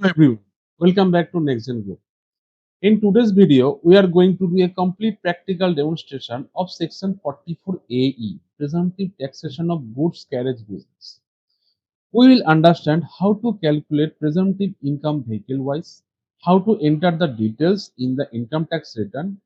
Hello everyone, welcome back to NextGen Group. In today's video, we are going to do a complete practical demonstration of Section 44AE, Presumptive Taxation of Goods Carriage Business. We will understand how to calculate presumptive income vehicle-wise, how to enter the details in the income tax return,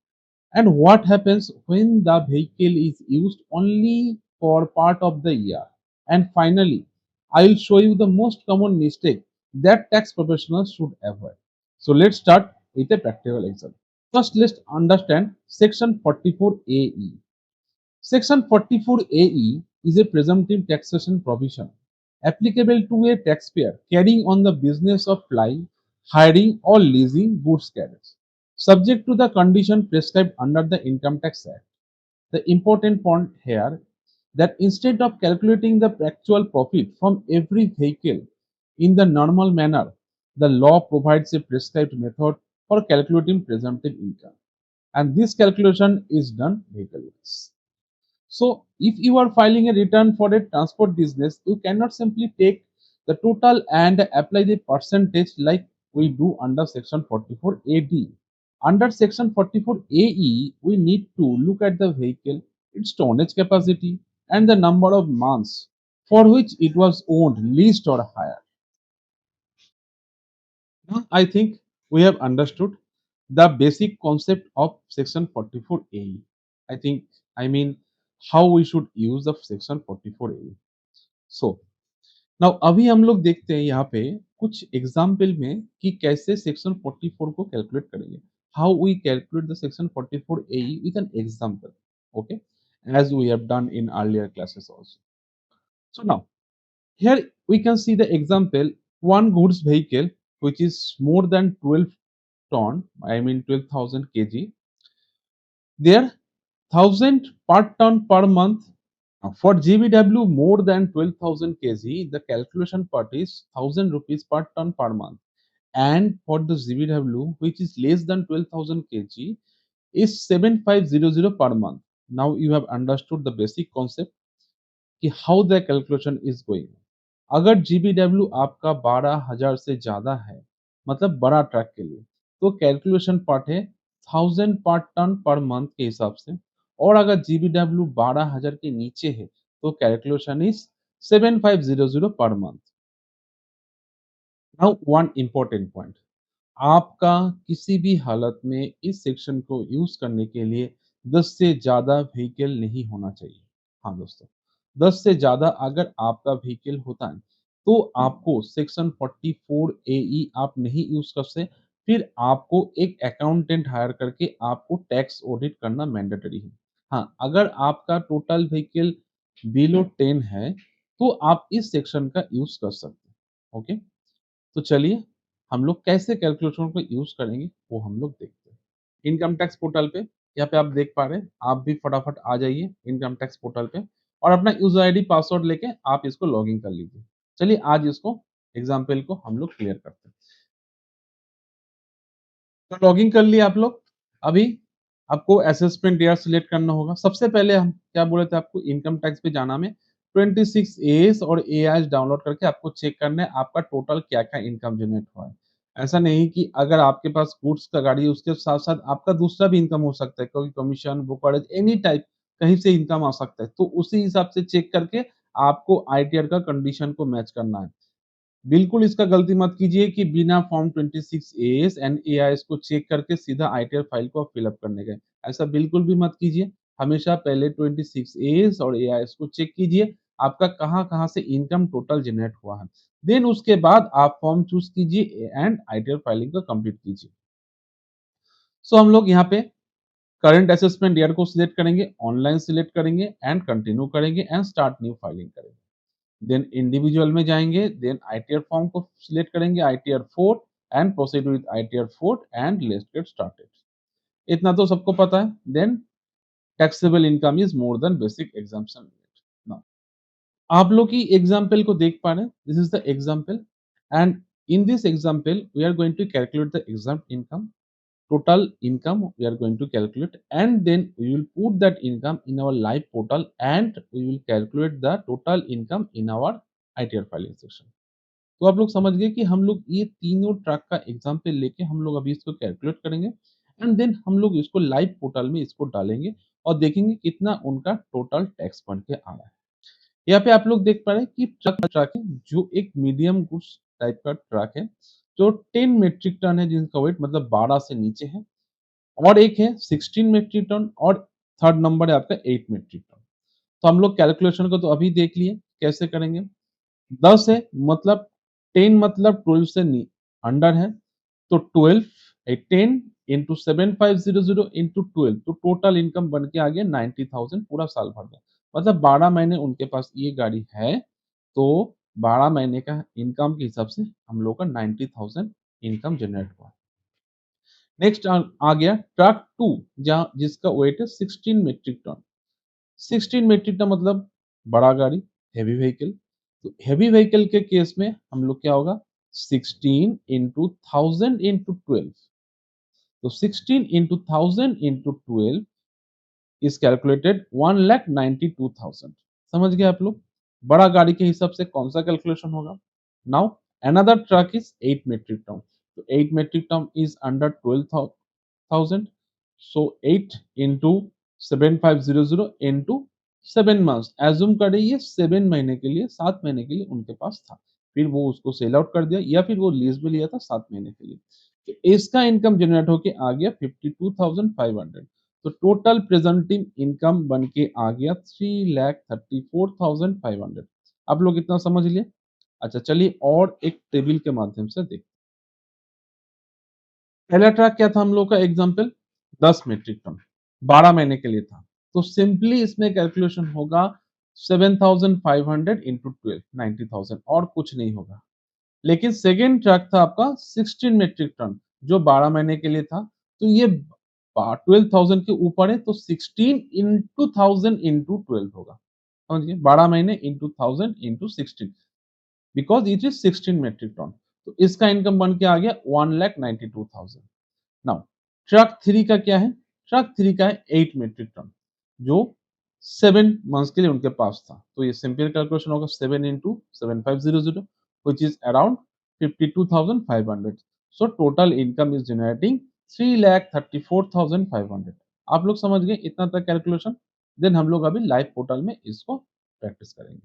and what happens when the vehicle is used only for part of the year. And finally, I will show you the most common mistake that tax professionals should avoid. So let's start with a practical example. First, let's understand Section 44AE. Section 44AE is a presumptive taxation provision applicable to a taxpayer carrying on the business of flying, hiring, or leasing goods carriage, subject to the condition prescribed under the Income Tax Act. The important point here that instead of calculating the actual profit from every vehicle in the normal manner, the law provides a prescribed method for calculating presumptive income, and this calculation is done vehicle-wise. So, if you are filing a return for a transport business, you cannot simply take the total and apply the percentage like we do under Section 44 AD. Under Section 44 AE, we need to look at the vehicle, its tonnage capacity, and the number of months for which it was owned, leased, or hired. Now, I think we have understood the basic concept of Section 44 AE. I think, I mean, how we should use the Section 44 AE. So, now अभी हम लोग देखते हैं यहाँ पे कुछ example में कि कैसे सेक्शन 44 को कैलकुलेट करेंगे how we calculate the section 44 AE with an example. Okay, as we have done in earlier classes also. So now here we can see the example, one goods vehicle which is more than 12 ton, I mean 12,000 kg, there 1000 per ton per month. Now, for GVW more than 12,000 kg, the calculation part is 1000 rupees per ton per month. And for the GVW which is less than 12,000 kg is 7500 per month. Now you have understood the basic concept कि how the calculation is going. अगर GBW आपका 12,000 से ज़्यादा है, मतलब बड़ा truck के लिए, तो कैलकुलेशन पार्ट है 1000 पर टन पर मंथ के हिसाब से, और अगर GBW 12,000 के नीचे है, तो calculation is 7500 per month. Now one important point, आपका किसी भी हालत में इस सेक्शन को यूज करने के लिए 10 से ज़्यादा व्हीकल नहीं होना चाहिए. हाँ दोस्तों, 10 से ज़्यादा अगर आपका व्हीकल होता है तो आपको सेक्शन 44 AE आप नहीं यूज कर सकते. फिर आपको एक अकाउंटेंट हायर करके आपको टैक्स ऑडिट करना मैंडेटरी है. हाँ, अगर आपका टोटल व्हीकल बिलो 10 है तो आप इस सेक्शन का यूज कर सकते हैं. ओके, तो चलिए हम लोग कैसे कैलकुलेशन को यूज करेंगे वो हम लोग देखते हैं. इनकम टैक्स पोर्टल पे यहाँ पे आप देख पा रहे हैं, आप भी फटाफट आ जाइए इनकम टैक्स पोर्टल पे और अपना यूजर आईडी पासवर्ड लेके आप इसको लॉगिन कर लीजिए. चलिए आज इसको एग्जाम्पल को हम लोग क्लियर करते हैं. तो लॉगिन कर लिए आप लोग. अभी आपको असेसमेंट ईयर सिलेक्ट करना होगा. सबसे पहले हम क्या बोले थे आपको, इनकम टैक्स पे जाना में 26 एस और एआईएस डाउनलोड करके आपको चेक करना है आपका टोटल क्या क्या इनकम जनरेट हुआ है. ऐसा नहीं कि अगर आपके पास गुड्स का गाड़ी है उसके साथ साथ आपका दूसरा भी इनकम हो सकता है, क्योंकि कमीशन ब्रोकरेज एनी टाइप कहीं से इनकम आ सकता है, तो उसी हिसाब से चेक करके आपको आईटीआर का कंडीशन को मैच करना है. बिल्कुल इसका गलती मत कीजिए कि बिना फॉर्म 26 एएस एंड एआईएस को चेक करके सीधा आईटीआर फाइल को आप फिलअप करने गए. ऐसा बिल्कुल भी मत कीजिए. हमेशा पहले 26 एएस और एआईएस को चेक कीजिए आपका कहाँ-कहाँ से इनकम टोटल जनरेट हुआ है. देन उसके बाद आप फॉर्म चूज़ कीजिए एंड आईटीआर फाइलिंग को कंप्लीट कीजिए. सो हम लोग यहाँ पे करंट असेसमेंट ईयर को सिलेक्ट करेंगे, ऑनलाइन सिलेक्ट करेंगे एंड कंटिन्यू करेंगे एंड स्टार्ट न्यू फाइलिंग करेंगे. देन इंडिविजुअल में जाएंगे, देन आईटीआर फॉर्म को सिलेक्ट करेंगे, ITR 4 and proceed with ITR 4 and let's get started. इतना तो सबको पता है. Then taxable income is more than basic exemption limit. Now आप लोग की एग्जांपल को देख पा रहे हैं. This is the example and in this example we are going to calculate the exempt income, total income we are going to calculate, and then we will put that income in our live portal and we will calculate the total income in our ITR filing section. तो आप लोग समझ गए कि हम लोग ये तीनों ट्रक का एग्जाम्पल लेके हम लोग अभी इसको कैलकुलेट करेंगे एंड देन हम लोग इसको लाइव पोर्टल में इसको डालेंगे और देखेंगे कितना उनका टोटल टैक्स बन के आ रहा है। यहाँ पे आप लोग देख पा रहे हैं कि ट्रक है जो एक मीडियम गुड्स टाइप का ट्रक है जो 10 मेट्रिक टन है जिनका वेट मतलब 12 से नीचे है और एक है 16 मेट्रिक टन और थर्ड नंबर है आपका 8 मेट्रिक टन। तो हम लोग कैलकुलेशन को तो अभी देख लिए कैसे करेंगे। 10 है मतलब 10 मतलब 12 से अंडर है तो 12 10 इंटू 7500 इंटू 12 तो टोटल इनकम बन के आ गया 90,000 पूरा साल भर में। मतलब 12 महीने उनके पास ये गाड़ी है तो 12 महीने का इनकम के हिसाब से हम लोग का 90,000 इनकम जनरेट हुआ। नेक्स्ट आ गया ट्रक 2 जहाँ जिसका वेट है 16 मेट्रिक टन। 16 मेट्रिक टन मतलब बड़ा गाड़ी, हेवी व्हीकल। तो हेवी व्हीकल के केस में हम लोग क्या होगा 16 इंटू 1000 इंटू 12 तो 16 इंटू 1000 इंटू 12 इज कैलकुलेटेड 1,92,000। समझ गए आप लोग। बड़ा गाड़ी के हिसाब से कौन सा कैलकुलेशन होगा। Now another truck is 8 metric ton तो 8 metric ton is under 12,000 so 8 into 7500 into 7 months assume करें ये 7 महीने के लिए 7 महीने के लिए उनके पास था फिर वो उसको सेल आउट कर दिया या फिर वो लीज में लिया था 7 महीने के लिए तो इसका इनकम जनरेट होके आ गया 52,500 तो टोटल प्रेजेंटिंग इनकम बन के आ गया 3,34,500। आप लोग इतना समझ लिए। अच्छा चलिए और एक टेबल के माध्यम से देखते। पहला ट्रैक क्या था हम लोग का एग्जाम्पल 10 मेट्रिक टन 12 महीने के लिए था तो सिंपली इसमें कैलकुलेशन होगा 7,500 इंटू 12 90,000 और कुछ नहीं होगा। लेकिन सेकेंड ट्रैक था आपका 16 मेट्रिक टन जो 12 महीने के लिए था तो ये 12,000 के ऊपर है तो 16 इंटू 1000 इंटू 12 होगा। समझिए 12 महीने into 1000 into 16 because it is 16 metric ton तो इसका इनकम बन के आ गया 1,92,000। नाउ ट्रक 3 का क्या है। ट्रक 3 का है 8 मेट्रिक टन जो 7 मंथ्स के लिए उनके पास था तो ये सिंपल कैलकुलेशन होगा 7 into 7500 which is around 52,500 so total income is generating 3,34,500। आप लोग समझ गए इतना तक कैलकुलेशन। देन हम लोग अभी लाइव पोर्टल में इसको प्रैक्टिस करेंगे।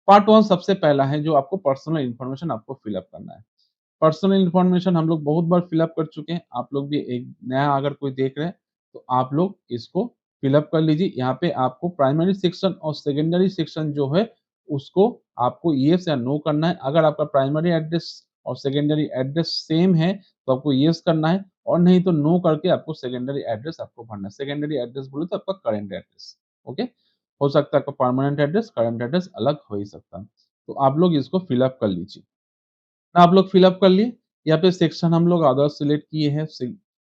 पार्ट वन सबसे पहला है जो आपको पर्सनल इन्फॉर्मेशन आपको फिलअप करना है। पर्सनल इन्फॉर्मेशन हम लोग बहुत बार फिलअप कर चुके हैं। आप लोग भी एक नया अगर कोई देख रहे हैं तो आप लोग इसको फिलअप कर लीजिए। यहाँ पे आपको प्राइमरी सेक्शन और सेकेंडरी सेक्शन जो है उसको आपको येस या नो करना है। अगर आपका प्राइमरी एड्रेस और सेकेंडरी एड्रेस सेम है तो आपको येस करना है और नहीं तो नो करके आपको सेकेंडरी एड्रेस आपको भरना है। सेकेंडरी एड्रेस बोले तो आपका करंट एड्रेस। ओके, हो सकता है आपका परमानेंट एड्रेस करंट एड्रेस अलग हो ही सकता है। तो आप लोग इसको फिलअप कर लीजिए। आप लोग फिलअप कर लिए। यहाँ पे सेक्शन हम लोग अदर्स सिलेक्ट किए हैं।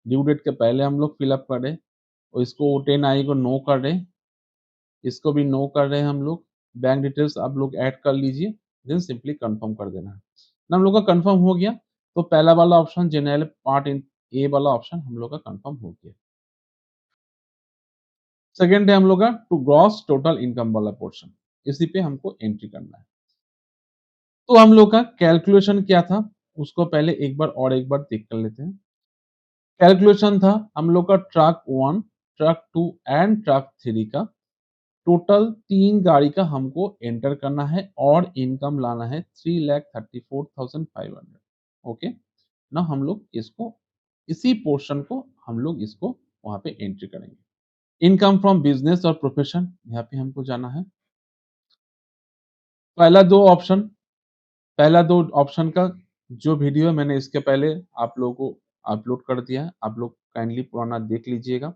ड्यू डेट के पहले हम लोग फिलअप कर रहे हैं और इसको 10 आई को नो कर रहे हैं। इसको भी नो कर रहे हैं हम लोग। बैंक डिटेल्स आप लोग ऐड कर लीजिए देन सिंपली कंफर्म कर देना है ना। हम लोग का कंफर्म हो गया तो पहला वाला ऑप्शन जनरल पार्ट इन ए वाला ऑप्शन हम लोग का कंफर्म हो गया। सेकेंड है हम लोग का टू ग्रॉस टोटल इनकम वाला पोर्शन इसी पे हमको एंट्री करना है। तो हम लोग का कैलकुलेशन क्या था उसको पहले एक बार देख कर लेते हैं। कैलकुलेशन था हम लोग का ट्रक 1 ट्रक 2 एंड ट्रक 3 का टोटल 3 गाड़ी का हमको एंटर करना है और इनकम लाना है 3,34,500। ओके ना हम लोग इसको इसी पोर्शन को हम लोग इसको वहां पे एंट्री करेंगे। इनकम फ्रॉम बिजनेस और प्रोफेशन यहाँ पे हमको जाना है। पहला दो ऑप्शन पहला दो ऑप्शन का जो वीडियो है मैंने इसके पहले आप लोगों को अपलोड कर दिया है। आप लोग काइंडली पुराना देख लीजिएगा।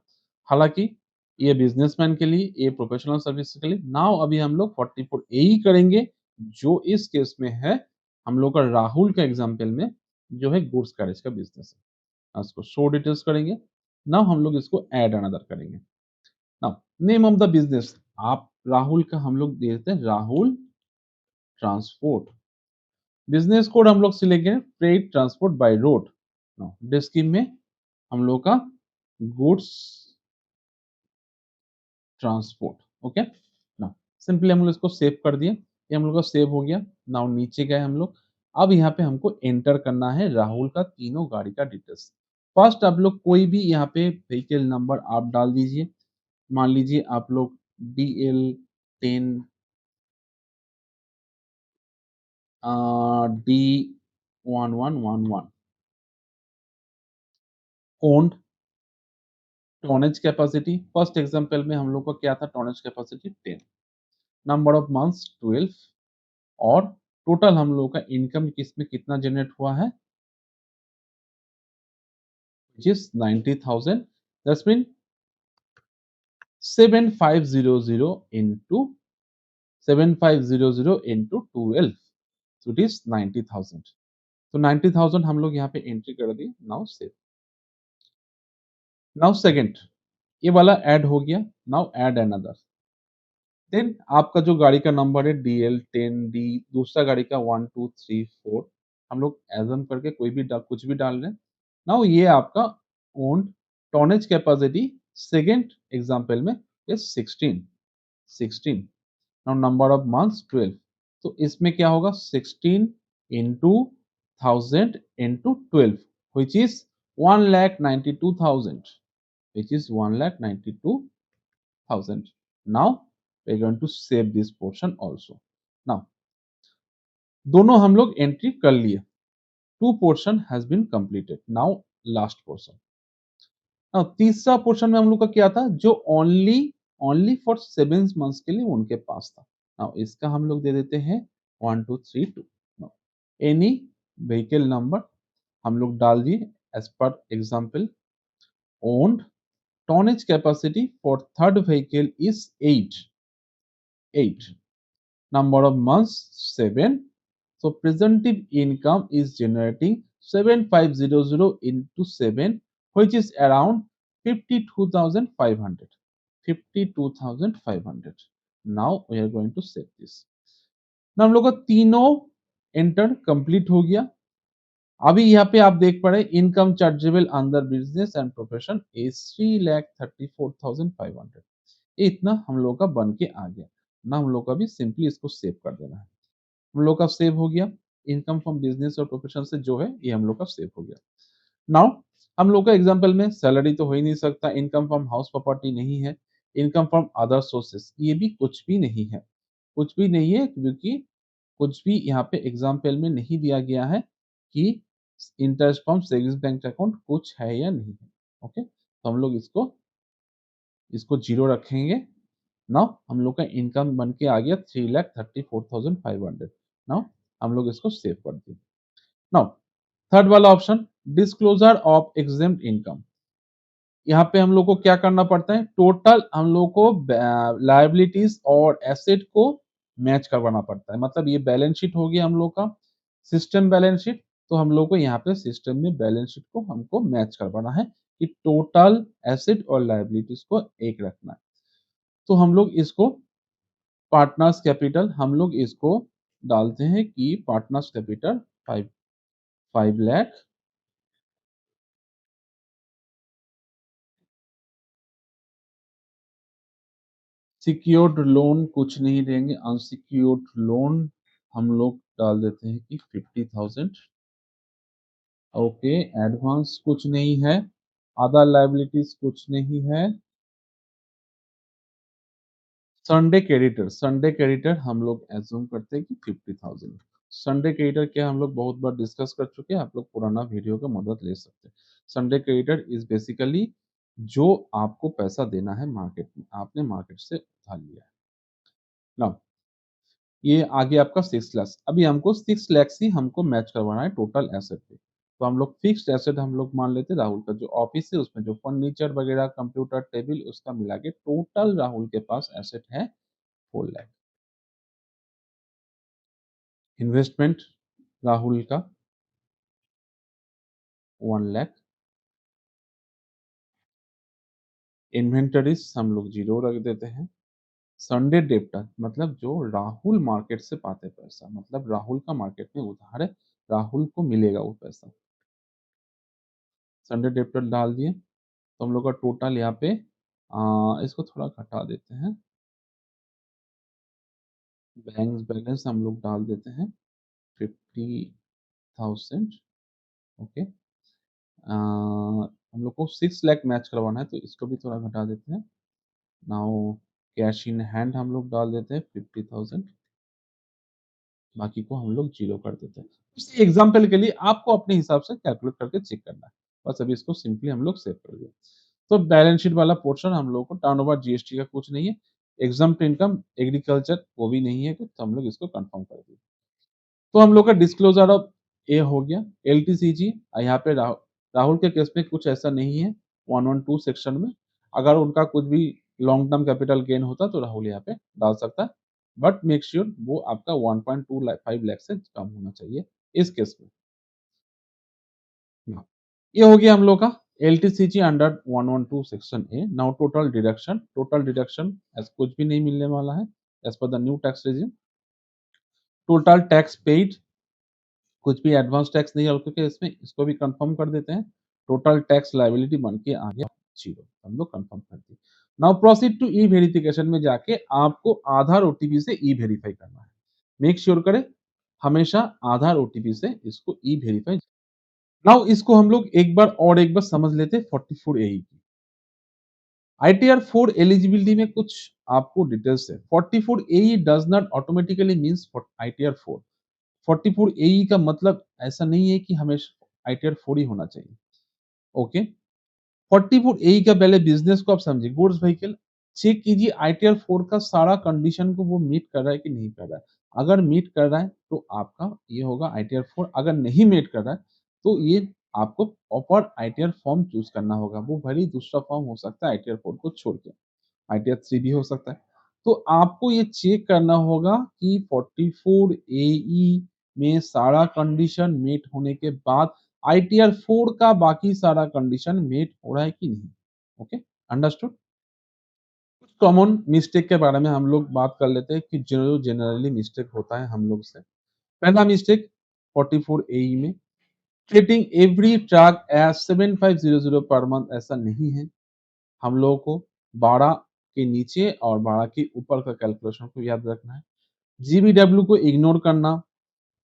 हालांकि ये बिजनेसमैन के लिए ये प्रोफेशनल सर्विस के लिए नाउ अभी हम लोग 44 ए ही करेंगे जो इस केस में है हम लोग का राहुल का एग्जाम्पल में जो है गुड्स कैरेज का बिजनेस है। इसको शो डिटेल्स करेंगे। नाउ हम लोग इसको ऐड अनदर करेंगे। Now name of the business आप राहुल का हम लोग दे देते हैं राहुल ट्रांसपोर्ट। बिजनेस कोड हम लोग सिलेक्ट करें freight transport by road. Scheme में हम लोग का गुड्स ट्रांसपोर्ट। ओके ना सिंपली हम लोग इसको सेव कर दिए। ये हम लोग का सेव हो गया। नाउ नीचे गए हम लोग। अब यहाँ पे हमको एंटर करना है राहुल का तीनों गाड़ी का डिटेल्स। फर्स्ट आप लोग कोई भी यहाँ पे व्हीकल नंबर आप डाल दीजिए। मान लीजिए आप लोग DL10 D1111 owned tonnage capacity. First example में हम लोग का क्या था, tonnage capacity 10, number of months 12 और टोटल हम लोग का इनकम किसमें कितना जनरेट हुआ है, which is 90,000. That's mean 7500 into 7500 into 12, so it is 90,000. तो 90,000 हम लोग यहाँ पे एंट्री कर दिए। Now save. नाउ सेकंड ये वाला ऐड हो गया। Now add another. देन आपका जो गाड़ी का नंबर है DL10D, दूसरा गाड़ी का 1234 हम लोग एजम करके कोई भी कुछ भी डाल रहे हैं। नाउ ये आपका own tonnage capacity second example में is 16। Now number of months 12, तो इसमें क्या होगा 16 into 1000 into 12 which is 1,92,000, which is 1,92,000. Now we are going to save this portion also. Now दोनों हम लोग एंट्री कर लिए। Two portion has been completed. Now last portion. Now तीसरा पोर्शन में हम लोग का क्या था, जो ओनली ओनली फॉर 7 मंथ्स के लिए उनके पास था। नाउ इसका हम लोग दे देते हैं 1232। नाउ एनी व्हीकल नंबर हम लोग डाल दिए as per example. Owned tonnage capacity for third vehicle is 8। Number of months 7. So presumptive income is generating 7500 into 7, which is around 52,500. 52,500. Now we are going to save this. now हम लोग का तीनों enter complete हो गया। अभी यहाँ पे आप देख पा रहे income chargeable under business and profession is 3,34,500। ये इतना हम लोग का बन के आ गया ना। हम लोग का भी सिंपली इसको सेव कर देना है। हम लोग का सेव हो गया। इनकम फ्रॉम बिजनेस और प्रोफेशन से जो है ये हम लोग का सेव हो गया। नाउ हम लोग का एग्जांपल में सैलरी तो हो ही नहीं सकता, इनकम फ्रॉम हाउस प्रॉपर्टी नहीं है, इनकम फ्रॉम अदर सोर्सेस ये भी कुछ भी नहीं है। कुछ भी नहीं है क्योंकि कुछ भी यहाँ पे एग्जाम्पल में नहीं दिया गया है कि interest from savings bank account कुछ है या नहीं है। ओके, तो हम लोग इसको इसको जीरो रखेंगे। नाउ हम लोग का इनकम बन के आ गया 3,34,500। नाउ हम लोग इसको सेव कर दिए। नाउ थर्ड वाला option disclosure of exempt income. यहाँ पे हम लोग को क्या करना पड़ता है, टोटल हम लोग को लायबिलिटीज और एसेट को मैच करवाना पड़ता है। मतलब ये बैलेंस शीट हो गया हम लोग का सिस्टम बैलेंस शीट। तो हम लोग को यहाँ पे सिस्टम में बैलेंस शीट को हमको मैच करवाना है कि टोटल एसेट और लायबिलिटीज को एक रखना है। तो हम लोग इसको पार्टनर्स कैपिटल हम लोग इसको डालते हैं कि partners capital 5 lakh. Secured loan कुछ नहीं देंगे, अनसिक्योर्ड लोन हम लोग डाल देते हैं कि 50,000। ओके, एडवांस कुछ नहीं है, अदर लाइबिलिटीज कुछ नहीं है। संडे क्रेडिटर हम लोग एज्यूम करते हैं कि 50,000। संडे क्रेडिटर क्या हम लोग बहुत बार डिस्कस कर चुके हैं, आप लोग पुराना वीडियो का मदद ले सकते हैं। संडे क्रेडिटर इज बेसिकली जो आपको पैसा देना है मार्केट में, आपने मार्केट से उधार लिया है। नाउ ये आगे आपका 6 लाख। अभी हमको 6 लाख ही हमको मैच करवाना है टोटल एसेट पे। तो हम लोग फिक्स्ड एसेट हम लोग मान लेते हैं राहुल का जो ऑफिस है उसमें जो फर्नीचर वगैरह कंप्यूटर टेबल उसका मिला के टोटल राहुल के पास एसेट है 4 लाख। इन्वेस्टमेंट राहुल का 1 लाख। इन्वेंटरीज हम लोग जीरो रख देते हैं। संडे डेप्टर मतलब जो राहुल मार्केट से पाते पैसा, मतलब राहुल का मार्केट में उधार है, राहुल को मिलेगा वो पैसा। संडे डेप्टर डाल दिए। तो हम लोग का टोटल यहाँ पे इसको थोड़ा घटा देते हैं। बैंक बैलेंस हम लोग डाल देते हैं 50,000। ओके, हम लोग को 6 लाख मैच करवाना है तो इसको भी थोड़ा घटा देते हैं। नाउ कैश इन हैंड हम लोग डाल देते हैं 50,000, बाकी को हम लोग जीरो कर देते हैं। इस एग्जाम्पल के लिए आपको अपने हिसाब से कैलकुलेट करके चेक करना है। बस अभी इसको सिंपली हम लोग सेव कर दिए। तो बैलेंस शीट वाला पोर्शन हम लोग को टर्नओवर जीएसटी का कुछ नहीं है, एग्जाम्प्ट इनकम एग्रीकल्चर वो भी नहीं है, तो हम लोग इसको कंफर्म कर दिए। तो हम लोग का डिस्क्लोजर ऑफ ए हो गया। एलटीसीजी यहाँ पे राहुल के केस में कुछ ऐसा नहीं है 112 सेक्शन में। अगर उनका कुछ भी लॉन्ग टर्म कैपिटल गेन होता तो राहुल यहाँ पे डाल सकता है, बट मेक श्योर वो आपका 1.25 लाख से कम होना चाहिए इस केस में। हाँ, ये हो गया हम लोग का LTCG under 112 section A. Now total deduction ऐसा कुछ भी नहीं मिलने वाला है as per the new tax regime. Total tax paid, कुछ भी एडवांस टैक्स नहीं है क्योंकि इसमें, इसको भी कंफर्म कर देते हैं। टोटल टैक्स लायबिलिटी बन के आ गया जीरो, हम लोग कंफर्म कर दिए। Now proceed to e verification में जाके आपको आधार ओटीपी से ई वेरीफाई करना है। मेक श्योर करें हमेशा आधार ओटीपी से इसको ई वेरीफाई। नाउ इसको हम लोग एक बार समझ लेते हैं 44 ए की। आईटीआर 4 एलिजिबिलिटी में कुछ आपको डिटेल्स है। 44 A does not automatically means ITR 4। 44 A का मतलब ऐसा नहीं है कि हमेशा आईटीआर 4 ही होना चाहिए। ओके, 44 ए का पहले बिजनेस को आप समझिए। गुड्स व्हीकल चेक कीजिए आईटीआर 4 का सारा कंडीशन को वो मीट कर रहा है कि नहीं कर रहा है। अगर मीट कर रहा है तो आपका ये होगा आईटीआर 4। अगर नहीं मीट कर रहा है तो ये आपको प्रॉपर आईटीआर फॉर्म चूज करना होगा। वो भले ही दूसरा फॉर्म हो सकता है आईटीआर 4 को छोड़ के, आईटीआर 3 भी हो सकता है। तो आपको ये चेक करना होगा कि 44 ए में सारा कंडीशन मीट होने के बाद आईटीआर 4 का बाकी सारा कंडीशन मीट हो रहा है कि नहीं। Okay, understood. कुछ कॉमन मिस्टेक के बारे में हम लोग बात कर लेते हैं कि जो जनरली मिस्टेक होता है हम लोग से। पहला मिस्टेक 44 ए में treating every truck as 7500 per month, ऐसा नहीं है। हम लोगों को 12 के नीचे और 12 के ऊपर का कैलकुलेशन को याद रखना है। जीबीडब्ल्यू को इग्नोर करना,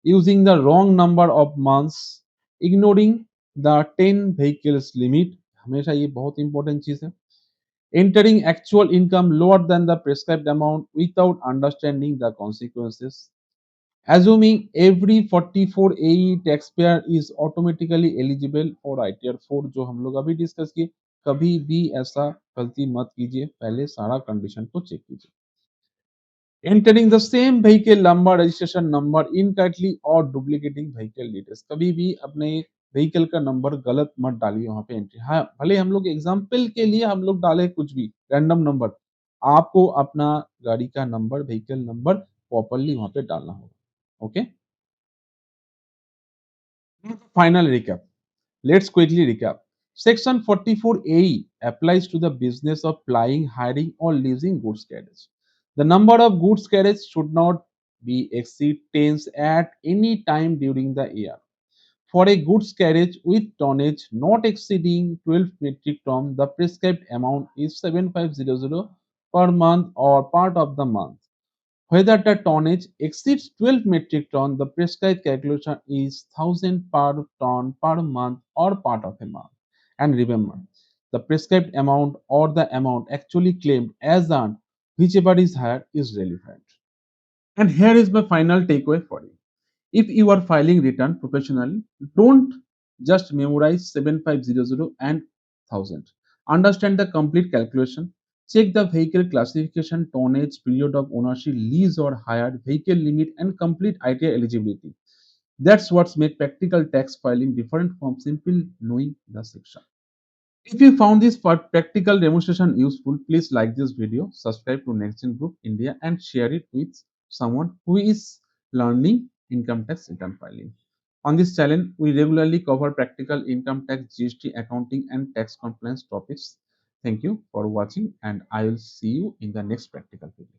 using the wrong number of months, ignoring the 10 vehicles limit, हमेशा ये बहुत इंपॉर्टेंट चीज है। Entering actual income lower than the prescribed amount without understanding the consequences, assuming every 44 AE taxpayer is automatically eligible for ITR 4 जो हम लोग अभी discuss किए। कभी भी ऐसा गलती मत कीजिए, पहले सारा कंडीशन को चेक कीजिए। Entering the same vehicle number registration number incorrectly और डुप्लीकेटिंग व्हीकल डिटेल्स, कभी भी अपने व्हीकल का नंबर गलत मत डालिए वहां पे एंट्री। हाँ, भले हम लोग एग्जाम्पल के लिए हम लोग डाले कुछ भी रैंडम नंबर, आपको अपना गाड़ी का नंबर व्हीकल नंबर प्रॉपरली वहां पे डालना होगा। Okay, final recap. Let's quickly recap. Section 44AE applies to the business of flying, hiring, or leasing goods carriage. The number of goods carriage should not be exceed 10 at any time during the year. For a goods carriage with tonnage not exceeding 12 metric ton, the prescribed amount is 7500 per month or part of the month. Whether the tonnage exceeds 12 metric ton, the prescribed calculation is 1000 per ton per month or part of a month. And remember, the prescribed amount or the amount actually claimed as earned, whichever is higher, is relevant. And here is my final takeaway for you. If you are filing return professionally, don't just memorize 7500 and 1000. Understand the complete calculation. Check the vehicle classification, tonnage, period of ownership, lease or hired, vehicle limit, and complete ITR eligibility. That's what's made practical tax filing different from simple knowing the section. If you found this practical demonstration useful, please like this video, subscribe to NextGen Group India, and share it with someone who is learning income tax return filing. On this channel, we regularly cover practical income tax, GST, accounting, and tax compliance topics. Thank you for watching, and I will see you in the next practical video.